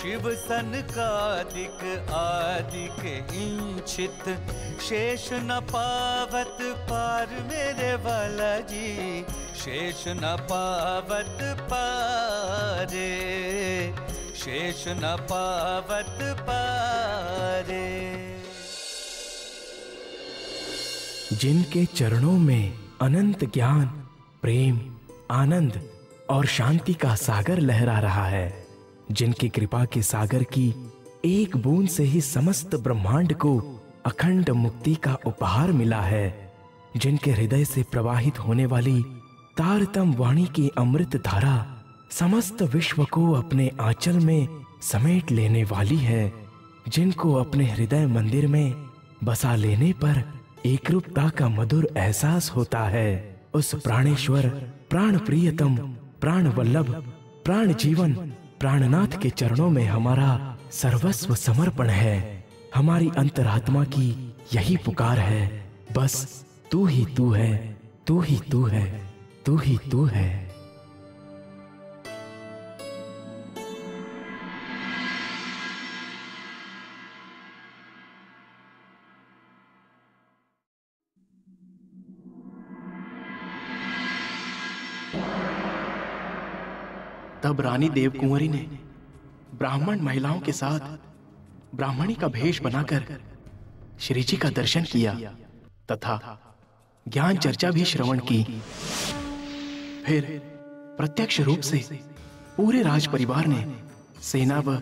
शिव सनकादिक आदिक इंचित, शेष न पावत पार मेरे वाला जी, शेष न पावत पारे, शेष न पावत पारे। जिनके चरणों में अनंत ज्ञान, प्रेम, आनंद और शांति का सागर लहरा रहा है, जिनकी कृपा के सागर की एक बूंद से ही समस्त ब्रह्मांड को अखंड मुक्ति का उपहार मिला है, जिनके हृदय से प्रवाहित होने वाली तारतम वाणी की अमृत धारा समस्त विश्व को अपने आंचल में समेट लेने वाली है, जिनको अपने हृदय मंदिर में बसा लेने पर एकरूपता का मधुर एहसास होता है, उस प्राणेश्वर, प्राण प्रियतम, प्राण वल्लभ, प्राण जीवन, प्राणनाथ के चरणों में हमारा सर्वस्व समर्पण है। हमारी अंतरात्मा की यही पुकार है, बस तू ही तू है, तू ही तू है, तू ही तू है। तब रानी देवकुंवरी ने ब्राह्मण महिलाओं के साथ ब्राह्मणी का भेष बनाकर श्री जी का दर्शन किया तथा ज्ञान चर्चा भी श्रवण की। फिर प्रत्यक्ष रूप से पूरे राज परिवार ने सेना व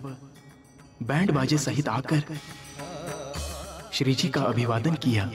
बैंड बाजे सहित आकर श्री जी का अभिवादन किया।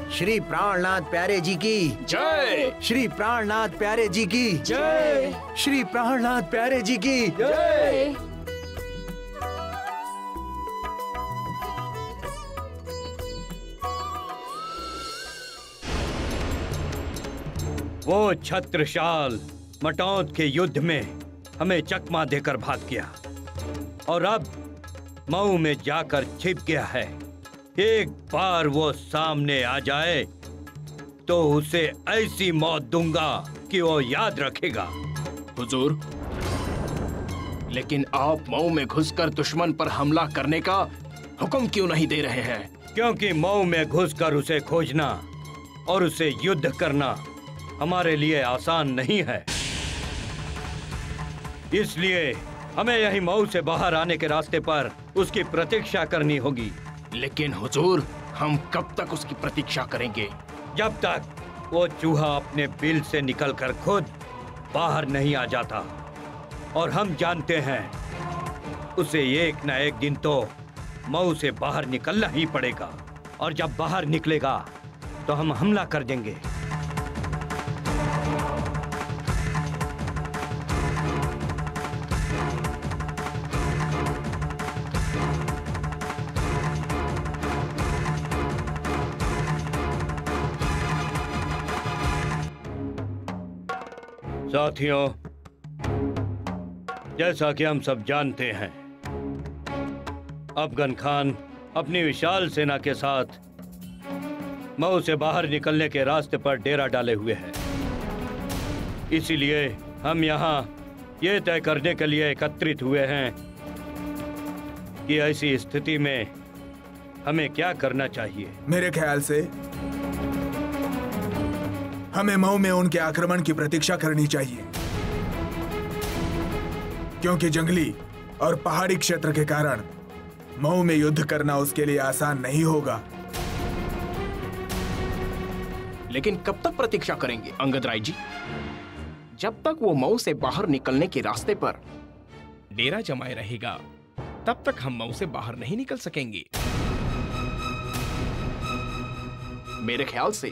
श्री प्राणनाथ प्यारे जी की जय। श्री प्राणनाथ प्यारे जी की जय। श्री प्राणनाथ प्यारे जी की जय। वो छत्रसाल मटौद के युद्ध में हमें चकमा देकर भाग गया और अब मऊ में जाकर छिप गया है। एक बार वो सामने आ जाए तो उसे ऐसी मौत दूंगा कि वो याद रखेगा। हुजूर, लेकिन आप मऊ में घुसकर दुश्मन पर हमला करने का हुक्म क्यों नहीं दे रहे हैं? क्योंकि मऊ में घुसकर उसे खोजना और उसे युद्ध करना हमारे लिए आसान नहीं है। इसलिए हमें यही मऊ से बाहर आने के रास्ते पर उसकी प्रतीक्षा करनी होगी। लेकिन हुजूर, हम कब तक उसकी प्रतीक्षा करेंगे? जब तक वो चूहा अपने बिल से निकलकर खुद बाहर नहीं आ जाता। और हम जानते हैं उसे एक न एक दिन तो मऊ से बाहर निकलना ही पड़ेगा, और जब बाहर निकलेगा तो हम हमला कर देंगे। साथियों, जैसा कि हम सब जानते हैं, अफगन खान अपनी विशाल सेना के साथ मऊ से बाहर निकलने के रास्ते पर डेरा डाले हुए हैं। इसीलिए हम यहाँ ये तय करने के लिए एकत्रित हुए हैं कि ऐसी स्थिति में हमें क्या करना चाहिए। मेरे ख्याल से हमें मऊ में उनके आक्रमण की प्रतीक्षा करनी चाहिए, क्योंकि जंगली और पहाड़ी क्षेत्र के कारण मऊ में युद्ध करना उसके लिए आसान नहीं होगा। लेकिन कब तक प्रतीक्षा करेंगे अंगद राय जी? जब तक वो मऊ से बाहर निकलने के रास्ते पर डेरा जमाए रहेगा, तब तक हम मऊ से बाहर नहीं निकल सकेंगे। मेरे ख्याल से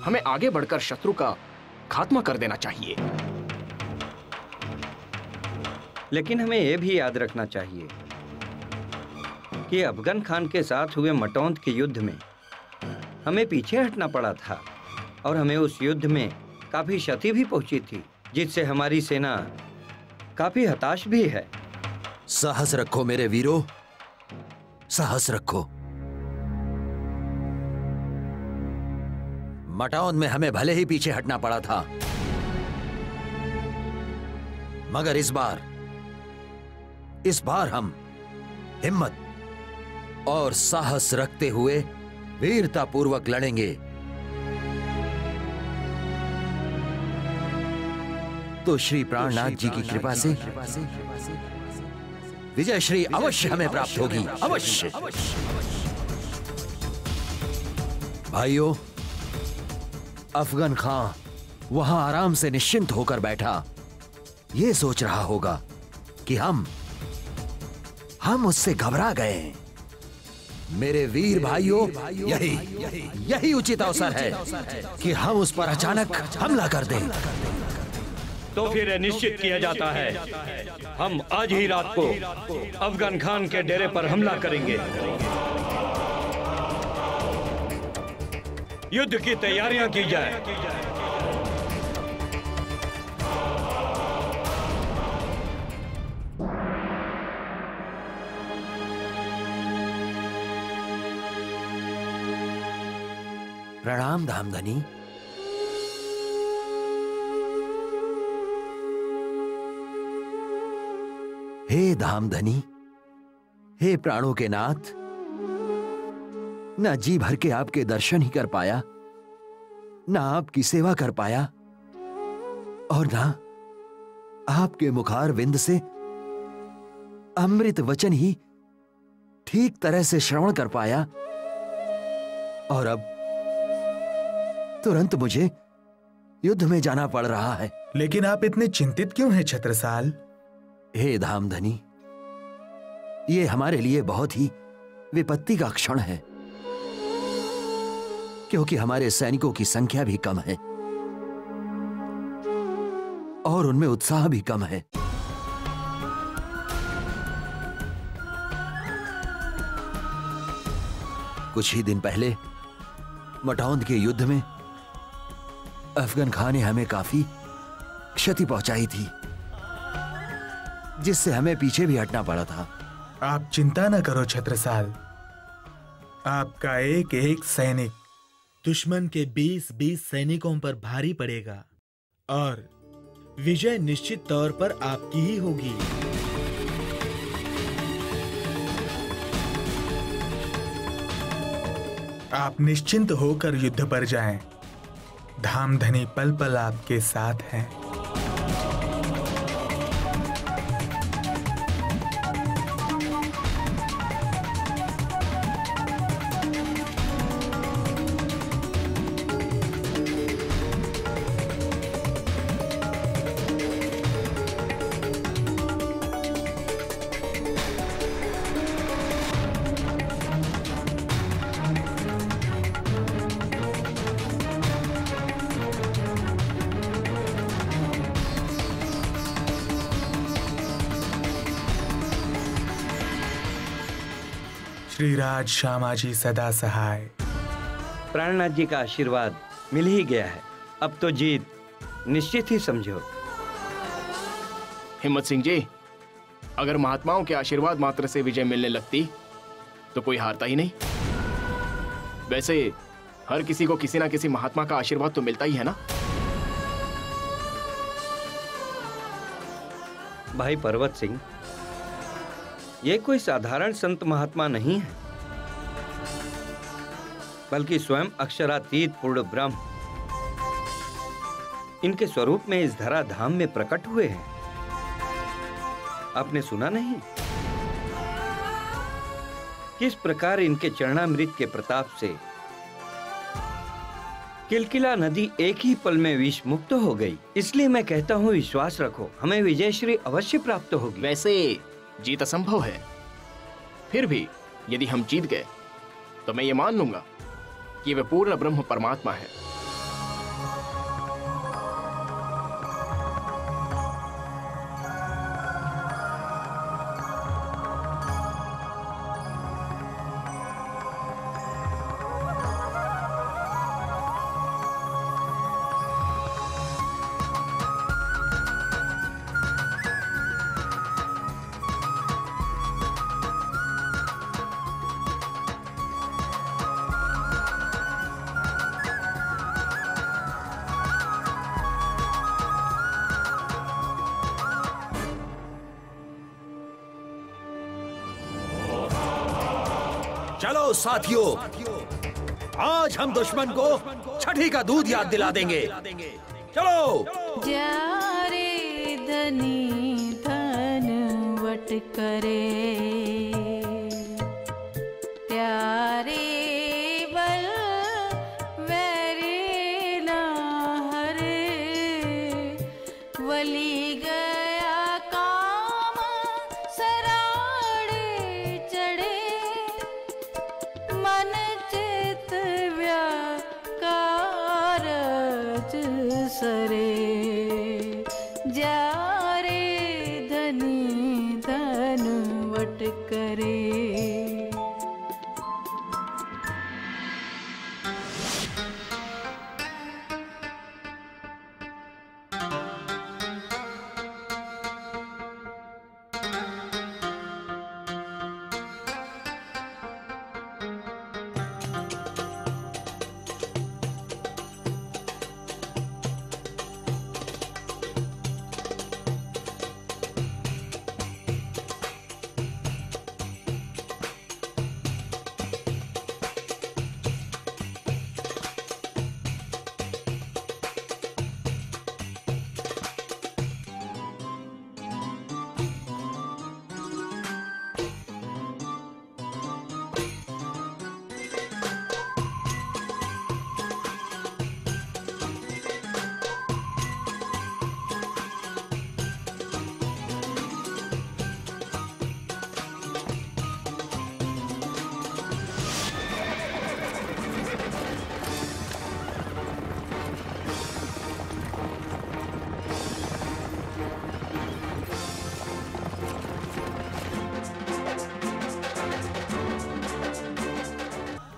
हमें आगे बढ़कर शत्रु का खात्मा कर देना चाहिए। लेकिन हमें यह भी याद रखना चाहिए कि अफगन खान के साथ हुए मटौंद के युद्ध में हमें पीछे हटना पड़ा था और हमें उस युद्ध में काफी क्षति भी पहुंची थी, जिससे हमारी सेना काफी हताश भी है। साहस रखो मेरे वीरों, साहस रखो। मटौंद में हमें भले ही पीछे हटना पड़ा था, मगर इस बार हम हिम्मत और साहस रखते हुए वीरता पूर्वक लड़ेंगे। तो श्री प्राणनाथ जी की कृपा से विजय श्री अवश्य हमें प्राप्त होगी, अवश्य। भाइयों, अफगन खां वहां आराम से निश्चिंत होकर बैठा, यह सोच रहा होगा कि हम उससे घबरा गए। मेरे वीर भाइयों, यही उचित अवसर है कि हम उस पर अचानक हमला कर दें। तो फिर निश्चित किया जाता है, हम आज ही रात को अफगन खान के डेरे पर हमला करेंगे। युद्ध की तैयारियां की जाए। प्रणाम धामधनी। हे धामधनी, हे प्राणों के नाथ, ना जी भर के आपके दर्शन ही कर पाया, ना आपकी सेवा कर पाया, और ना आपके मुखार विंद से अमृत वचन ही ठीक तरह से श्रवण कर पाया, और अब तुरंत मुझे युद्ध में जाना पड़ रहा है। लेकिन आप इतने चिंतित क्यों हैं छत्रसाल? हे धामधनी, ये हमारे लिए बहुत ही विपत्ति का क्षण है, क्योंकि हमारे सैनिकों की संख्या भी कम है और उनमें उत्साह भी कम है। कुछ ही दिन पहले मटौंद के युद्ध में अफगन खान ने हमें काफी क्षति पहुंचाई थी, जिससे हमें पीछे भी हटना पड़ा था। आप चिंता न करो छत्रसाल, आपका एक एक सैनिक दुश्मन के 20-20 सैनिकों पर भारी पड़ेगा और विजय निश्चित तौर पर आपकी ही होगी। आप निश्चिंत होकर युद्ध पर जाएं। धामधनी पल पल आपके साथ हैं। श्रीराज श्यामाजी सदा सहाय। प्राणनाथ जी का आशीर्वाद मिल ही गया है, अब तो जीत निश्चित ही समझो। हिम्मत सिंह जी, अगर महात्माओं के आशीर्वाद मात्र से विजय मिलने लगती तो कोई हारता ही नहीं। वैसे हर किसी को किसी ना किसी महात्मा का आशीर्वाद तो मिलता ही है ना। भाई पर्वत सिंह, ये कोई साधारण संत महात्मा नहीं है, बल्कि स्वयं अक्षरातीत पूर्ण ब्रह्म इनके स्वरूप में इस धरा धाम में प्रकट हुए हैं। आपने सुना नहीं किस प्रकार इनके चरणामृत के प्रताप से किलकिला नदी एक ही पल में विष मुक्त हो गई। इसलिए मैं कहता हूँ, विश्वास रखो, हमें विजयश्री अवश्य प्राप्त होगी। वैसे जीत असंभव है, फिर भी यदि हम जीत गए तो मैं ये मान लूंगा कि वे पूर्ण ब्रह्म परमात्मा है। चलो साथियों, आज हम दुश्मन को छठी का दूध याद दिला देंगे। चलो। जा रे धनी धन वट करे, प्यारे बल वैरे ना हरे, वली गया काम सराड़े चढ़े, मन चित व्याकारज सरे, जा रे धनी धन वट करे।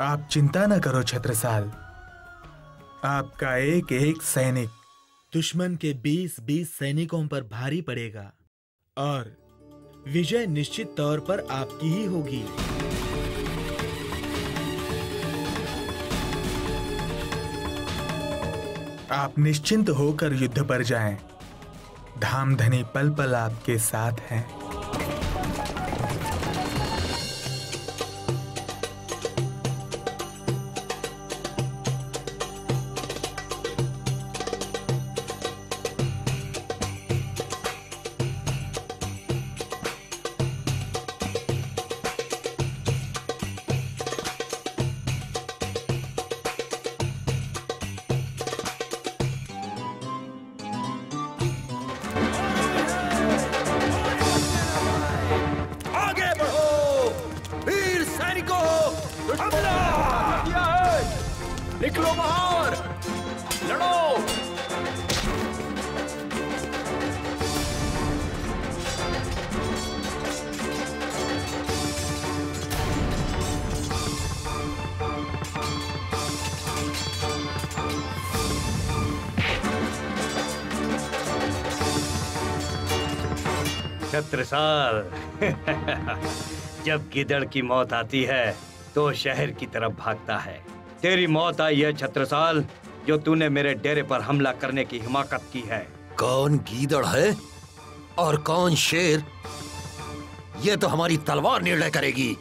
आप चिंता न करो छत्रसाल, आपका एक एक सैनिक दुश्मन के 20-20 सैनिकों पर भारी पड़ेगा और विजय निश्चित तौर पर आपकी ही होगी। आप निश्चिंत होकर युद्ध पर जाएं। धामधनी पल पल आपके साथ हैं। निकलो बाहर, लड़ो। छत्रसाल, जब गिदड़ की मौत आती है तो शहर की तरफ भागता है। तेरी मौत आई है छत्रसाल, जो तूने मेरे डेरे पर हमला करने की हिमाकत की है। कौन गीदड़ है और कौन शेर, ये तो हमारी तलवार निर्णय करेगी।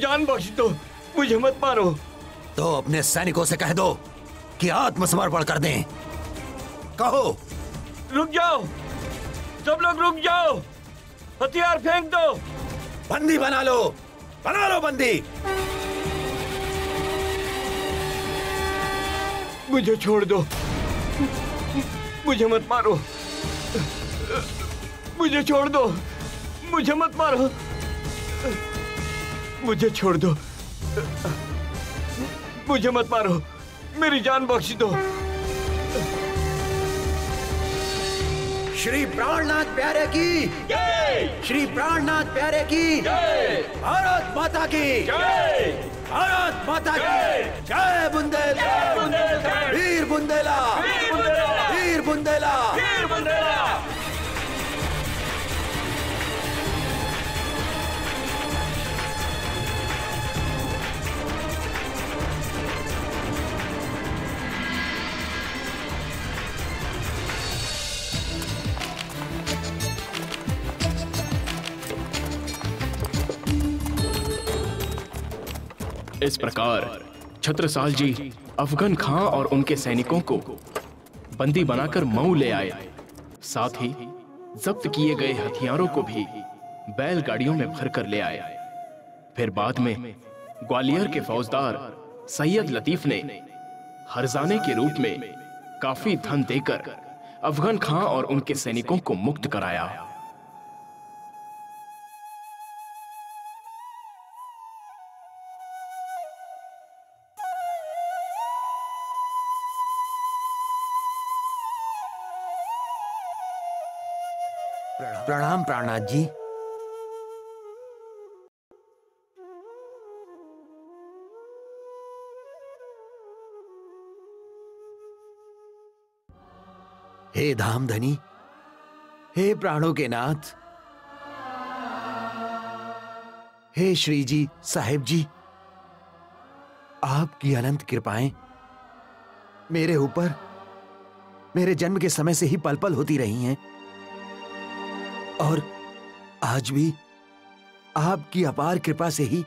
जान बख्श दो, मुझे मत मारो। तो अपने सैनिकों से कह दो कि आत्मसमर्पण कर दें। कहो। रुक जाओ, सब लोग रुक जाओ, हथियार फेंक दो। बंदी बना लो बंदी। मुझे छोड़ दो, मुझे मत मारो, मुझे छोड़ दो, मुझे मत मारो, मुझे छोड़ दो, मुझे मत मारो, मेरी जान बख्श दो। श्री प्राणनाथ प्यारे की जय। श्री प्राणनाथ प्यारे की जय। भारत माता की जय। भारत माता की जय। बुंदेला वीर बुंदेला वीर बुंदेला। इस प्रकार छत्रसाल जी अफगन खां और उनके सैनिकों को बंदी बनाकर मऊ ले आए। साथ ही जब्त किए गए हथियारों को भी बैलगाड़ियों में भरकर ले आए। फिर बाद में ग्वालियर के फौजदार सैयद लतीफ ने हर्जाने के रूप में काफी धन देकर अफगन खां और उनके सैनिकों को मुक्त कराया। प्रणाम प्राणनाथ जी। हे धामधनी, हे प्राणों के नाथ, हे श्री जी साहेब जी, आपकी अनंत कृपाएं मेरे ऊपर मेरे जन्म के समय से ही पल पल होती रही हैं और आज भी आपकी अपार कृपा से ही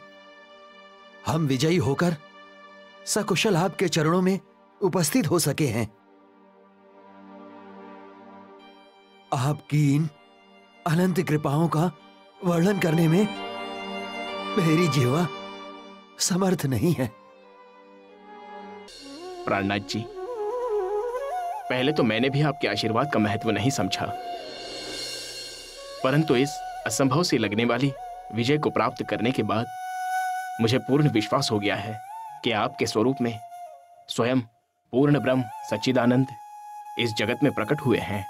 हम विजयी होकर सकुशल आपके चरणों में उपस्थित हो सके हैं। आपकी इन अनंत कृपाओं का वर्णन करने में मेरी जीवा समर्थ नहीं है। प्राणनाथ जी, पहले तो मैंने भी आपके आशीर्वाद का महत्व नहीं समझा, परंतु इस असंभव से लगने वाली विजय को प्राप्त करने के बाद मुझे पूर्ण विश्वास हो गया है कि आपके स्वरूप में स्वयं पूर्ण ब्रह्म सच्चिदानंद इस जगत में प्रकट हुए हैं।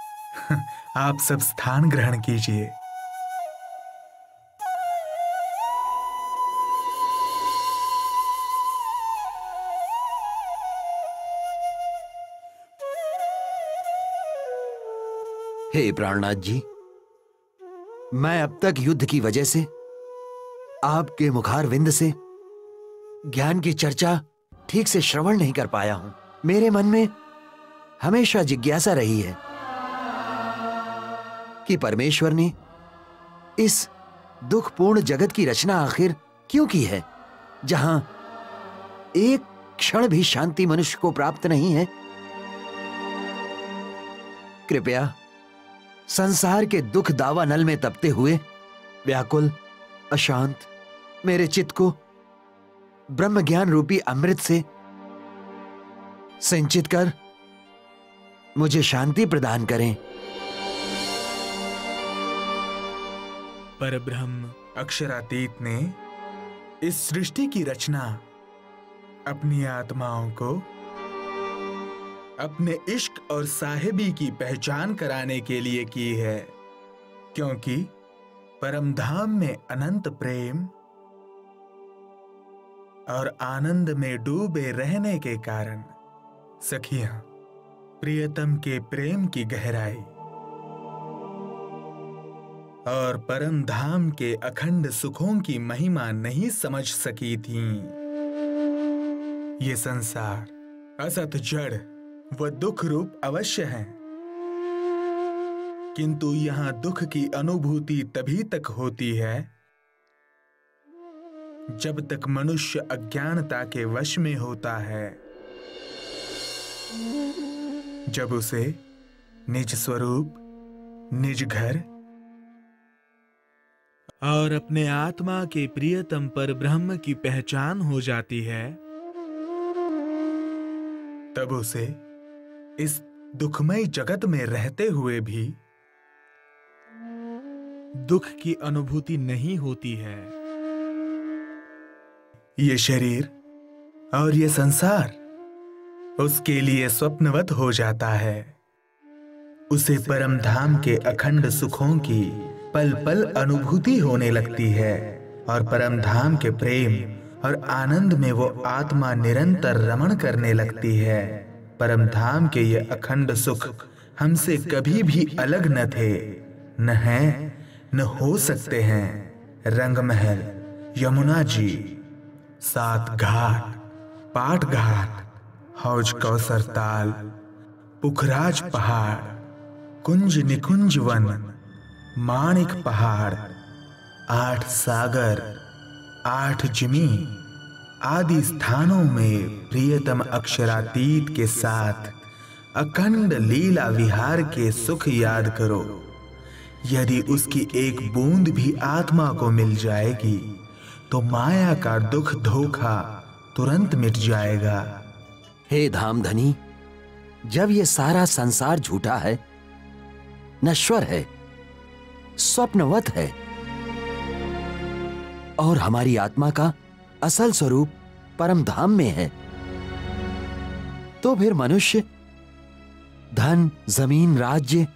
आप सब स्थान ग्रहण कीजिए। हे प्राणनाथ जी, मैं अब तक युद्ध की वजह से आपके मुखारविंद से ज्ञान की चर्चा ठीक से श्रवण नहीं कर पाया हूं। मेरे मन में हमेशा जिज्ञासा रही है कि परमेश्वर ने इस दुखपूर्ण जगत की रचना आखिर क्यों की है, जहां एक क्षण भी शांति मनुष्य को प्राप्त नहीं है। कृपया संसार के दुख दावा नल में तपते हुए व्याकुल अशांत मेरे चित्त को ब्रह्म ज्ञान रूपी अमृत से सिंचित कर मुझे शांति प्रदान करें। परब्रह्म अक्षरातीत ने इस सृष्टि की रचना अपनी आत्माओं को अपने इश्क और साहिबी की पहचान कराने के लिए की है, क्योंकि परम धाम में अनंत प्रेम और आनंद में डूबे रहने के कारण सखियां प्रियतम के प्रेम की गहराई और परम धाम के अखंड सुखों की महिमा नहीं समझ सकी थीं। ये संसार असत जड़ व दुख रूप अवश्य है, किंतु यहां दुख की अनुभूति तभी तक होती है जब तक मनुष्य अज्ञानता के वश में होता है, जब उसे निज स्वरूप, निज घर और अपने आत्मा के प्रियतम पर ब्रह्म की पहचान हो जाती है, तब उसे इस दुखमय जगत में रहते हुए भी दुख की अनुभूति नहीं होती है। ये शरीर और ये संसार उसके लिए स्वप्नवत हो जाता है। उसे परम धाम के अखंड सुखों की पल पल अनुभूति होने लगती है और परम धाम के प्रेम और आनंद में वो आत्मा निरंतर रमण करने लगती है। परम धाम के ये अखंड सुख हमसे कभी भी अलग न थे, न हैं, न हो सकते हैं। रंगमहल, यमुना जी, 7 घाट, पाट घाट, हौज कौसर ताल, पुखराज पहाड़, कुंज निकुंज वन, माणिक पहाड़, 8 सागर, 8 जिमी आदि स्थानों में प्रियतम अक्षरातीत के साथ अखंड लीला विहार के सुख याद करो। यदि उसकी एक बूंद भी आत्मा को मिल जाएगी तो माया का दुख धोखा तुरंत मिट जाएगा। हे धामधनी, जब ये सारा संसार झूठा है, नश्वर है, स्वप्नवत है और हमारी आत्मा का असल स्वरूप परम धाम में है, तो फिर मनुष्य धन, जमीन, राज्य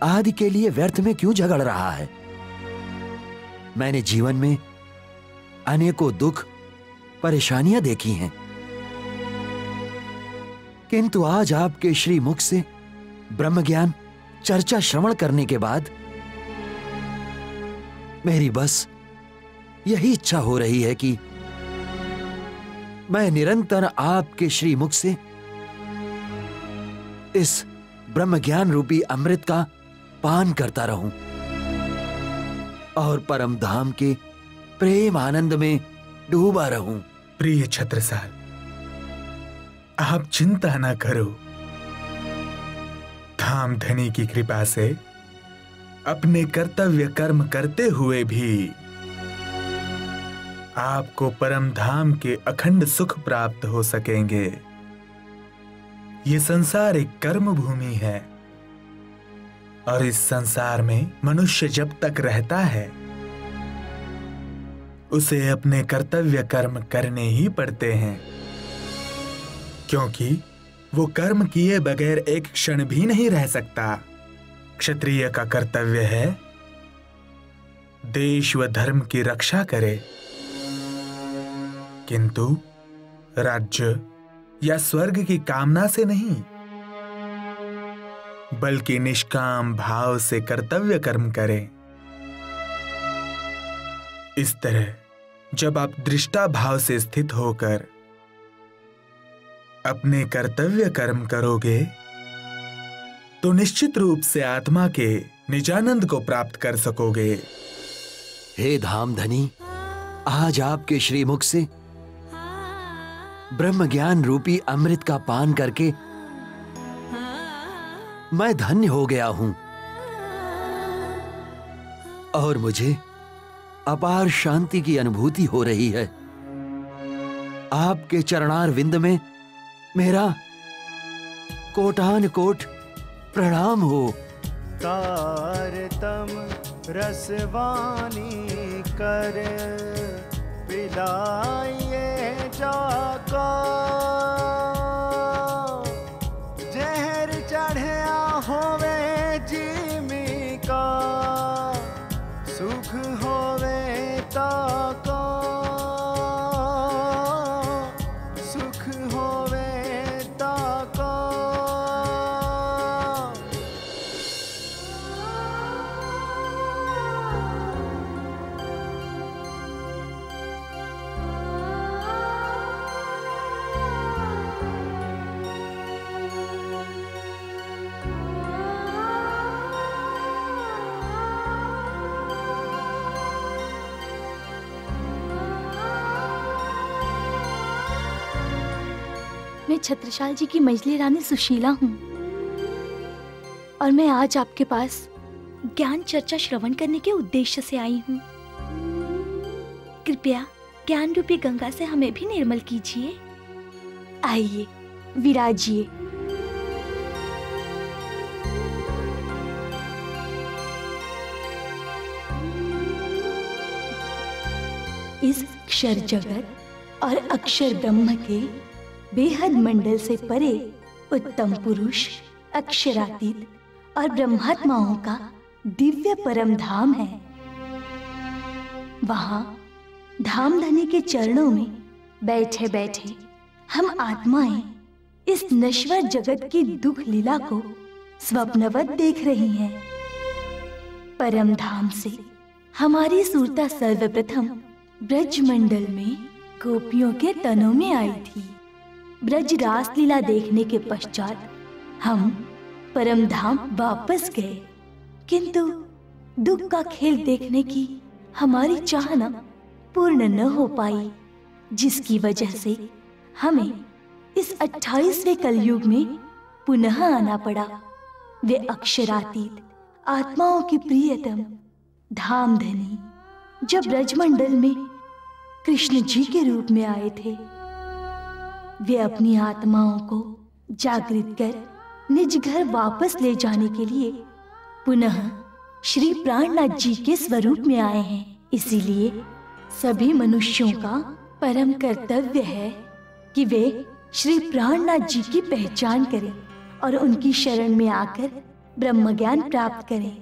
आदि के लिए व्यर्थ में क्यों झगड़ रहा है? मैंने जीवन में अनेकों दुख, परेशानियां देखी हैं, किंतु आज आपके श्री मुख से ब्रह्म ज्ञान चर्चा श्रवण करने के बाद मेरी बस यही इच्छा हो रही है कि मैं निरंतर आपके श्री मुख से इस ब्रह्म ज्ञान रूपी अमृत का पान करता रहूं और परम धाम के प्रेम आनंद में डूबा रहूं। प्रिय छत्रसाल, आप चिंता ना करो। धामधनी की कृपा से अपने कर्तव्य कर्म करते हुए भी आपको परम धाम के अखंड सुख प्राप्त हो सकेंगे। ये संसार एक कर्म भूमि है और इस संसार में मनुष्य जब तक रहता है उसे अपने कर्तव्य कर्म करने ही पड़ते हैं, क्योंकि वो कर्म किए बगैर एक क्षण भी नहीं रह सकता। क्षत्रिय का कर्तव्य है देश व धर्म की रक्षा करे, किंतु राज्य या स्वर्ग की कामना से नहीं, बल्कि निष्काम भाव से कर्तव्य कर्म करें। इस तरह जब आप दृष्टा भाव से स्थित होकर अपने कर्तव्य कर्म करोगे तो निश्चित रूप से आत्मा के निजानंद को प्राप्त कर सकोगे। हे धामधनी, आज आपके श्रीमुख से ब्रह्म ज्ञान रूपी अमृत का पान करके मैं धन्य हो गया हूं और मुझे अपार शांति की अनुभूति हो रही है। आपके चरणार विंद में मेरा कोटान कोट प्रणाम हो। तारतम रसवानी कर पिलाइए जाको, जहर चढ़या होवे जीमी का, सुख होवे ताको, सुख होवे ताको। मैं छत्रसाल जी की मंझली रानी सुशीला हूँ और मैं आज आपके पास ज्ञान चर्चा श्रवण करने के उद्देश्य से आई हूँ। कृपया ज्ञान रूपी गंगा से हमें भी निर्मल कीजिए। आइए, विराजिए। इस क्षर जगत और अक्षर ब्रह्म के बेहद मंडल से परे उत्तम पुरुष, अक्षरातीत और ब्रह्मात्माओं का दिव्य परम धाम है। वहां धामधनी के चरणों में बैठे बैठे हम आत्माएं इस नश्वर जगत की दुख लीला को स्वप्नवत देख रही हैं। परम धाम से हमारी सुरता सर्वप्रथम ब्रज मंडल में गोपियों के तनों में आई थी। ब्रज रास लीला देखने के पश्चात हम परम धाम वापस गए, किंतु दुख का खेल देखने की हमारी चाहना पूर्ण न हो पाई, जिसकी वजह से हमें इस 28वें कलयुग में पुनः आना पड़ा। वे अक्षरातीत आत्माओं की प्रियतम धामधनी जब ब्रजमंडल में कृष्ण जी के रूप में आए थे, वे अपनी आत्माओं को जागृत कर निज घर वापस ले जाने के लिए पुनः श्री प्राणनाथ जी के स्वरूप में आए हैं। इसीलिए सभी मनुष्यों का परम कर्तव्य है कि वे श्री प्राणनाथ जी की पहचान करें और उनकी शरण में आकर ब्रह्म ज्ञान प्राप्त करें।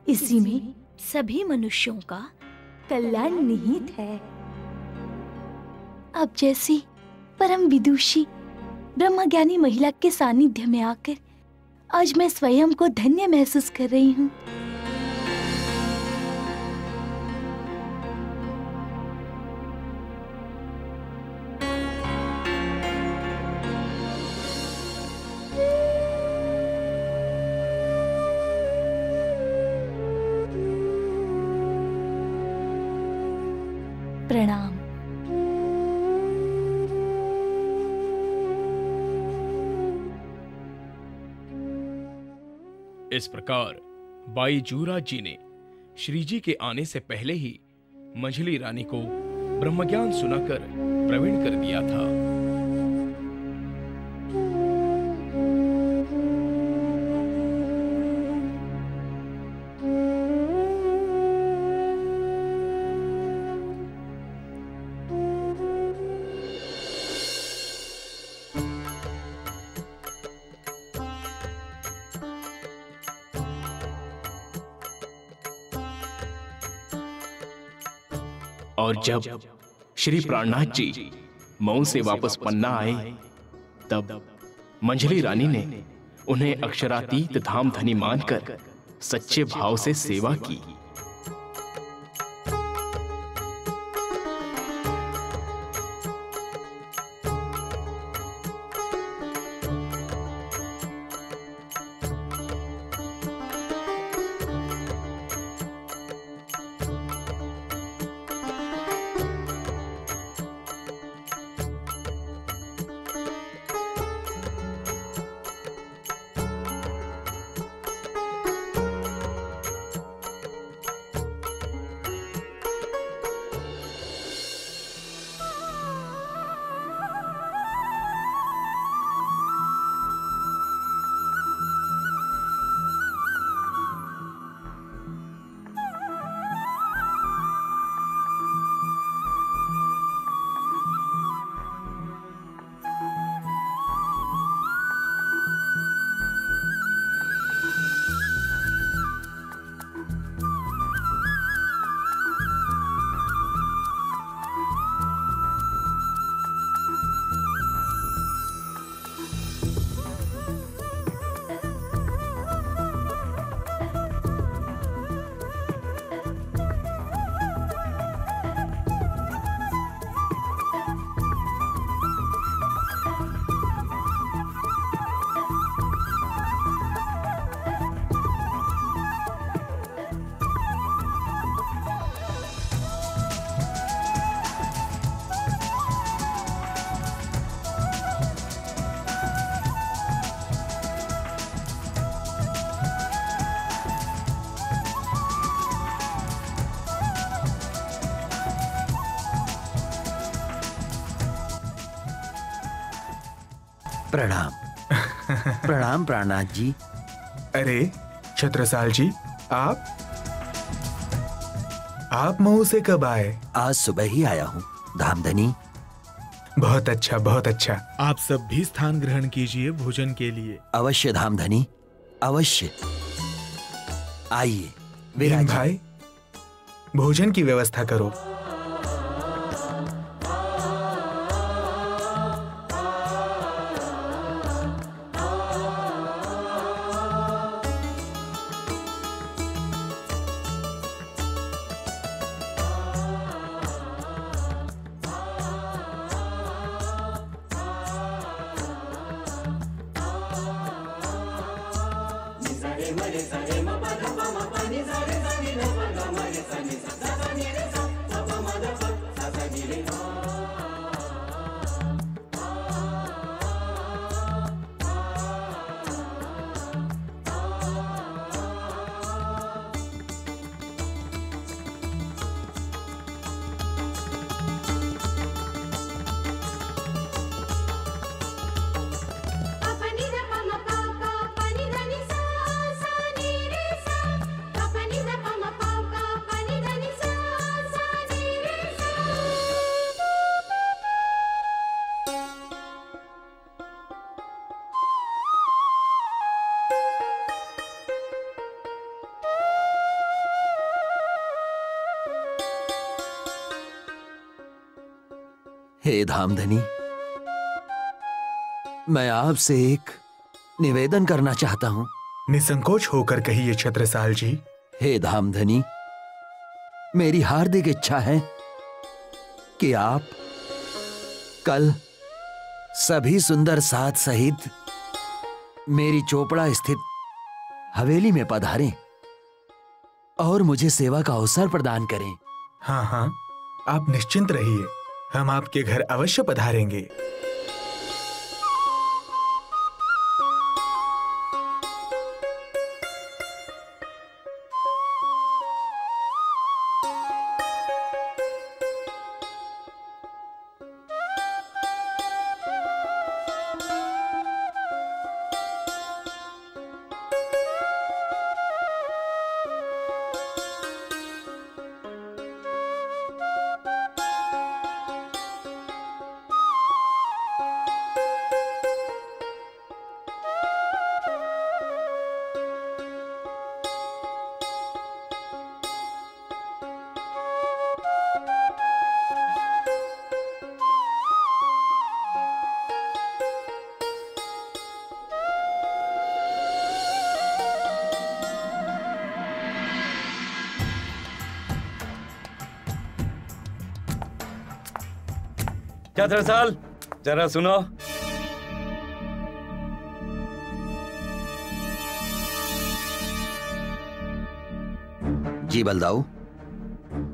इसी में सभी मनुष्यों का कल्याण निहित है। अब जैसी परम विदुषी ब्रह्मज्ञानी महिला के सानिध्य में आकर आज मैं स्वयं को धन्य महसूस कर रही हूँ। प्रणाम। इस प्रकार बाई जूरा जी ने श्री जी के आने से पहले ही मंझली रानी को ब्रह्मज्ञान सुनाकर प्रवीण कर दिया था। और जब श्री प्राणनाथ जी मऊ से वापस पन्ना आए, तब मंझली रानी ने उन्हें अक्षरातीत धामधनी मानकर सच्चे भाव से सेवा की। प्रणाम। प्रणाम प्राणनाथ जी। अरे छत्रसाल जी, आप मऊ से कब आए? आज सुबह ही आया हूँ धामधनी। बहुत अच्छा, बहुत अच्छा। आप सब भी स्थान ग्रहण कीजिए भोजन के लिए। अवश्य धामधनी, अवश्य। आइए भीम भाई, भोजन की व्यवस्था करो। हे धामधनी, मैं आपसे एक निवेदन करना चाहता हूं। निसंकोच होकर कहिए छत्रसाल जी। हे धामधनी, मेरी हार्दिक इच्छा है कि आप कल सभी सुंदर साथ सहित मेरी चोपड़ा स्थित हवेली में पधारें और मुझे सेवा का अवसर प्रदान करें। हाँ हाँ, आप निश्चिंत रहिए, हम आपके घर अवश्य पधारेंगे। छत्रसाल, जरा सुनो। जी बलदाऊ,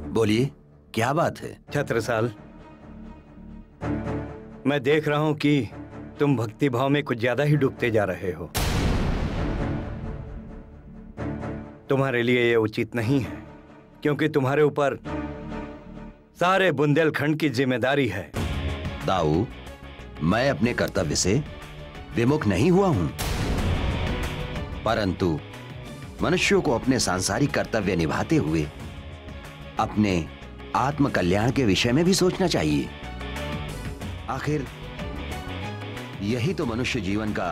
बोलिए, क्या बात है? छत्रसाल, मैं देख रहा हूं कि तुम भक्ति भाव में कुछ ज्यादा ही डूबते जा रहे हो। तुम्हारे लिए यह उचित नहीं है, क्योंकि तुम्हारे ऊपर सारे बुंदेलखंड की जिम्मेदारी है। दाऊ, मैं अपने कर्तव्य से विमुख नहीं हुआ हूं, परंतु मनुष्यों को अपने सांसारिक कर्तव्य निभाते हुए अपने आत्म कल्याण के विषय में भी सोचना चाहिए। आखिर यही तो मनुष्य जीवन का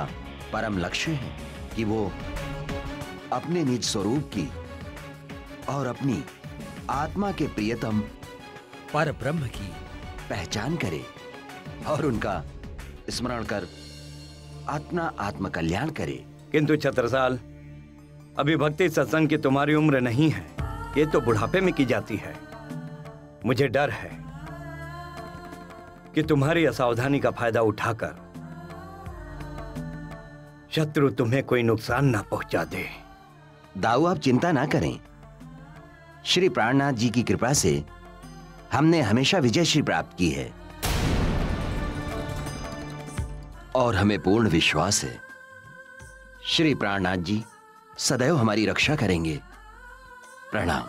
परम लक्ष्य है कि वो अपने निज स्वरूप की और अपनी आत्मा के प्रियतम पर ब्रह्म की पहचान करे और उनका स्मरण कर अपना आत्म कल्याण करे। किंतु छत्रसाल, अभी भक्ति सत्संग की तुम्हारी उम्र नहीं है, ये तो बुढ़ापे में की जाती है। मुझे डर है कि तुम्हारी असावधानी का फायदा उठाकर शत्रु तुम्हें कोई नुकसान ना पहुंचा दे। दाऊ, आप चिंता ना करें। श्री प्राणनाथ जी की कृपा से हमने हमेशा विजयश्री प्राप्त की है और हमें पूर्ण विश्वास है श्री प्राणनाथ जी सदैव हमारी रक्षा करेंगे। प्रणाम।